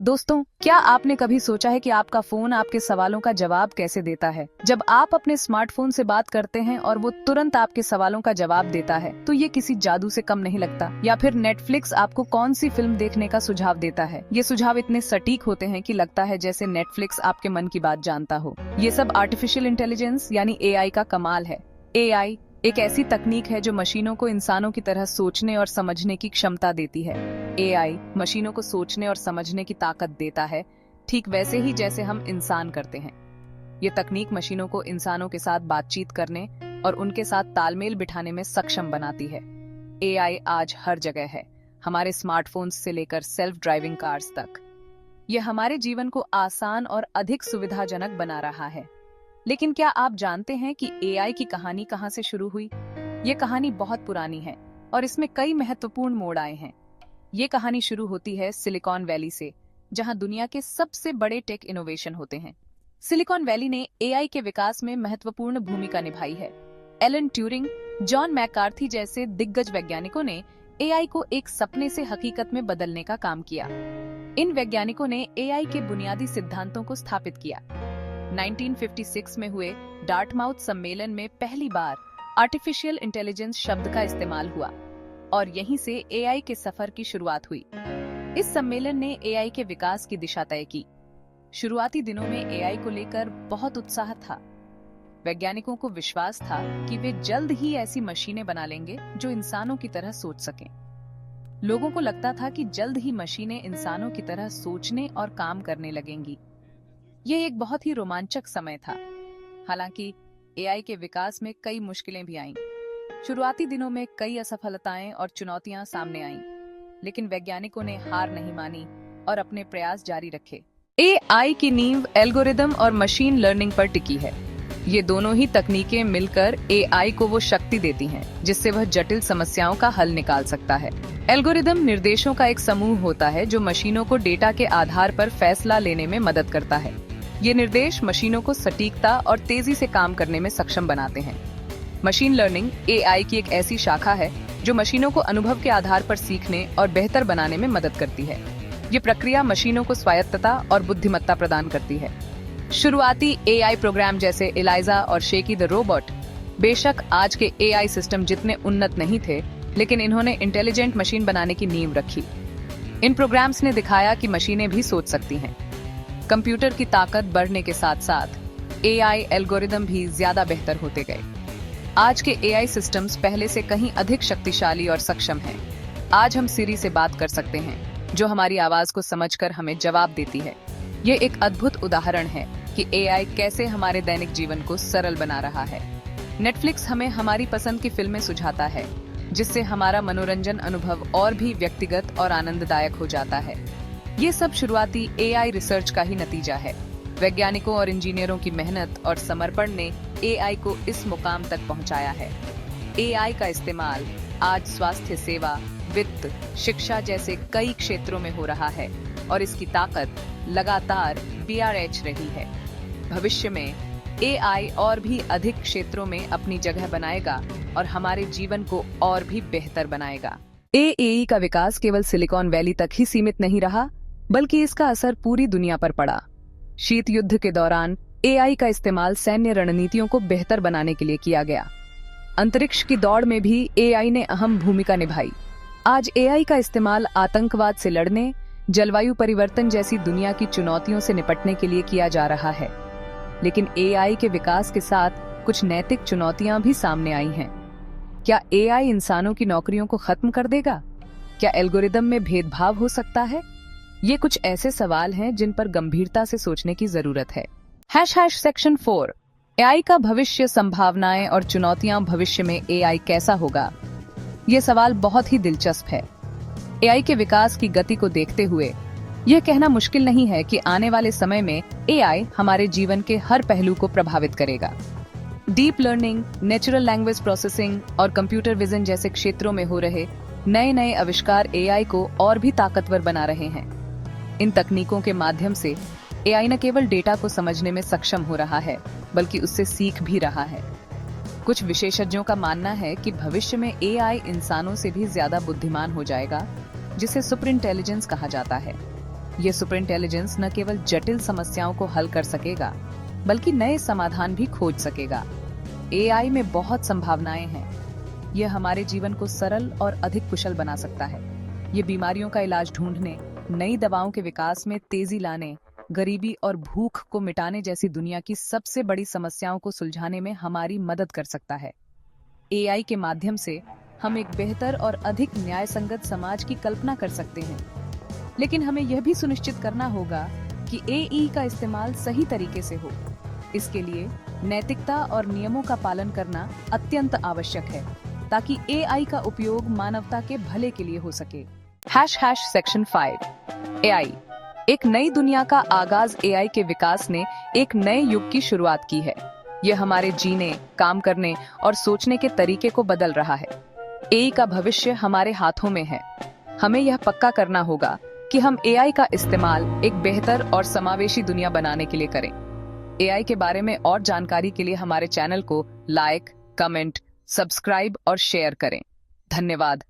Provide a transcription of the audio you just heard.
दोस्तों, क्या आपने कभी सोचा है कि आपका फोन आपके सवालों का जवाब कैसे देता है? जब आप अपने स्मार्टफोन से बात करते हैं और वो तुरंत आपके सवालों का जवाब देता है, तो ये किसी जादू से कम नहीं लगता। या फिर नेटफ्लिक्स आपको कौन सी फिल्म देखने का सुझाव देता है। ये सुझाव इतने सटीक होते हैं कि लगता है जैसे नेटफ्लिक्स आपके मन की बात जानता हो। ये सब आर्टिफिशियल इंटेलिजेंस यानी AI का कमाल है। AI एक ऐसी तकनीक है जो मशीनों को इंसानों की तरह सोचने और समझने की क्षमता देती है। AI मशीनों को सोचने और समझने की ताकत देता है, ठीक वैसे ही जैसे हम इंसान करते हैं। ये तकनीक मशीनों को इंसानों के साथ बातचीत करने और उनके साथ तालमेल बिठाने में सक्षम बनाती है। AI आज हर जगह है, हमारे स्मार्टफोन्स से लेकर सेल्फ ड्राइविंग कार्स तक। ये हमारे जीवन को आसान और अधिक सुविधाजनक बना रहा है। लेकिन क्या आप जानते हैं कि AI की कहानी कहां से शुरू हुई? ये कहानी बहुत पुरानी है और इसमें कई महत्वपूर्ण मोड़ आए हैं। ये कहानी शुरू होती है सिलिकॉन वैली से, जहां दुनिया के सबसे बड़े टेक इनोवेशन होते हैं। सिलिकॉन वैली ने AI के विकास में महत्वपूर्ण भूमिका निभाई है। एलन ट्यूरिंग, जॉन मैकार्थी जैसे दिग्गज वैज्ञानिकों ने AI को एक सपने से हकीकत में बदलने का काम किया। इन वैज्ञानिकों ने AI के बुनियादी सिद्धांतों को स्थापित किया। 1956 में हुए डार्टमाउथ सम्मेलन में पहली बार आर्टिफिशियल इंटेलिजेंस शब्द का इस्तेमाल हुआ और यहीं से AI के सफर की शुरुआत हुई। इस सम्मेलन ने AI के विकास की दिशा तय की। शुरुआती दिनों में AI को लेकर बहुत उत्साह था। वैज्ञानिकों को विश्वास था कि वे जल्द ही ऐसी मशीनें बना लेंगे जो इंसानों की तरह सोच सकें। लोगों को लगता था कि जल्द ही मशीनें इंसानों की तरह सोचने और काम करने लगेंगी। ये एक बहुत ही रोमांचक समय था। हालांकि AI के विकास में कई मुश्किलें भी आईं। शुरुआती दिनों में कई असफलताएं और चुनौतियां सामने आईं, लेकिन वैज्ञानिकों ने हार नहीं मानी और अपने प्रयास जारी रखे। AI की नींव एल्गोरिदम और मशीन लर्निंग पर टिकी है। ये दोनों ही तकनीकें मिलकर AI को वो शक्ति देती हैं जिससे वह जटिल समस्याओं का हल निकाल सकता है। एल्गोरिदम निर्देशों का एक समूह होता है जो मशीनों को डेटा के आधार पर फैसला लेने में मदद करता है। ये निर्देश मशीनों को सटीकता और तेजी से काम करने में सक्षम बनाते हैं। मशीन लर्निंग AI की एक ऐसी शाखा है जो मशीनों को अनुभव के आधार पर सीखने और बेहतर बनाने में मदद करती है। ये प्रक्रिया मशीनों को स्वायत्तता और बुद्धिमत्ता प्रदान करती है। शुरुआती AI प्रोग्राम जैसे एलाइजा और शेकी द रोबोट बेशक आज के AI सिस्टम जितने उन्नत नहीं थे, लेकिन इन्होंने इंटेलिजेंट मशीन बनाने की नींव रखी। इन प्रोग्राम्स ने दिखाया कि मशीनें भी सोच सकती हैं। कंप्यूटर की ताकत बढ़ने के साथ साथ AI एल्गोरिदम भी ज्यादा बेहतर होते गए। आज के AI सिस्टम्स पहले से कहीं अधिक शक्तिशाली और सक्षम हैं। आज हम सिरी से बात कर सकते हैं, जो हमारी आवाज को समझकर हमें जवाब देती है। ये एक अद्भुत उदाहरण है कि AI कैसे हमारे दैनिक जीवन को सरल बना रहा है। नेटफ्लिक्स हमें हमारी पसंद की फिल्में सुझाता है, जिससे हमारा मनोरंजन अनुभव और भी व्यक्तिगत और आनंददायक हो जाता है। ये सब शुरुआती AI रिसर्च का ही नतीजा है। वैज्ञानिकों और इंजीनियरों की मेहनत और समर्पण ने AI को इस मुकाम तक पहुंचाया है। AI का इस्तेमाल आज स्वास्थ्य सेवा, वित्त, शिक्षा जैसे कई क्षेत्रों में हो रहा है और इसकी ताकत लगातार बढ़ रही है। भविष्य में AI और भी अधिक क्षेत्रों में अपनी जगह बनाएगा और हमारे जीवन को और भी बेहतर बनाएगा। AI का विकास केवल सिलिकॉन वैली तक ही सीमित नहीं रहा, बल्कि इसका असर पूरी दुनिया पर पड़ा। शीत युद्ध के दौरान AI का इस्तेमाल सैन्य रणनीतियों को बेहतर बनाने के लिए किया गया। अंतरिक्ष की दौड़ में भी AI ने अहम भूमिका निभाई। आज AI का इस्तेमाल आतंकवाद से लड़ने, जलवायु परिवर्तन जैसी दुनिया की चुनौतियों से निपटने के लिए किया जा रहा है। लेकिन AI के विकास के साथ कुछ नैतिक चुनौतियां भी सामने आई हैं। क्या AI इंसानों की नौकरियों को खत्म कर देगा? क्या एल्गोरिदम में भेदभाव हो सकता है? ये कुछ ऐसे सवाल हैं जिन पर गंभीरता से सोचने की जरूरत है। सेक्शन 4 AI का भविष्य, संभावनाएं और चुनौतियां। भविष्य में AI कैसा होगा? ये सवाल बहुत ही दिलचस्प है। AI के विकास की गति को देखते हुए यह कहना मुश्किल नहीं है कि आने वाले समय में AI हमारे जीवन के हर पहलू को प्रभावित करेगा। Deep learning, natural language processing और कंप्यूटर विजन जैसे क्षेत्रों में हो रहे नए नए आविष्कार AI को और भी ताकतवर बना रहे हैं। इन तकनीकों के माध्यम से AI न केवल डेटा को समझने में सक्षम हो रहा है, बल्कि उससे सीख भी रहा है। कुछ विशेषज्ञों का मानना है कि भविष्य में AI इंसानों से भी ज्यादा बुद्धिमान हो जाएगा, जिसे सुपर इंटेलिजेंस कहा जाता है। ये सुपर इंटेलिजेंस न केवल जटिल समस्याओं को हल कर सकेगा, बल्कि नए समाधान भी खोज सकेगा। एआई में बहुत संभावनाएं हैं। यह हमारे जीवन को सरल और अधिक कुशल बना सकता है। ये बीमारियों का इलाज ढूंढने, नई दवाओं के विकास में तेजी लाने, गरीबी और भूख को मिटाने जैसी दुनिया की सबसे बड़ी समस्याओं को सुलझाने में हमारी मदद कर सकता है। एआई के माध्यम से हम एक बेहतर और अधिक न्यायसंगत समाज की कल्पना कर सकते हैं। लेकिन हमें यह भी सुनिश्चित करना होगा कि एआई का इस्तेमाल सही तरीके से हो। इसके लिए नैतिकता और नियमों का पालन करना अत्यंत आवश्यक है, ताकि एआई का उपयोग मानवता के भले के लिए हो सके। सेक्शन 5 एआई एक नई दुनिया का आगाज। एआई के विकास ने एक नए युग की शुरुआत की है। यह हमारे जीने, काम करने और सोचने के तरीके को बदल रहा है। एआई का भविष्य हमारे हाथों में है। हमें यह पक्का करना होगा कि हम एआई का इस्तेमाल एक बेहतर और समावेशी दुनिया बनाने के लिए करें। एआई के बारे में और जानकारी के लिए हमारे चैनल को लाइक, कमेंट, सब्सक्राइब और शेयर करें। धन्यवाद।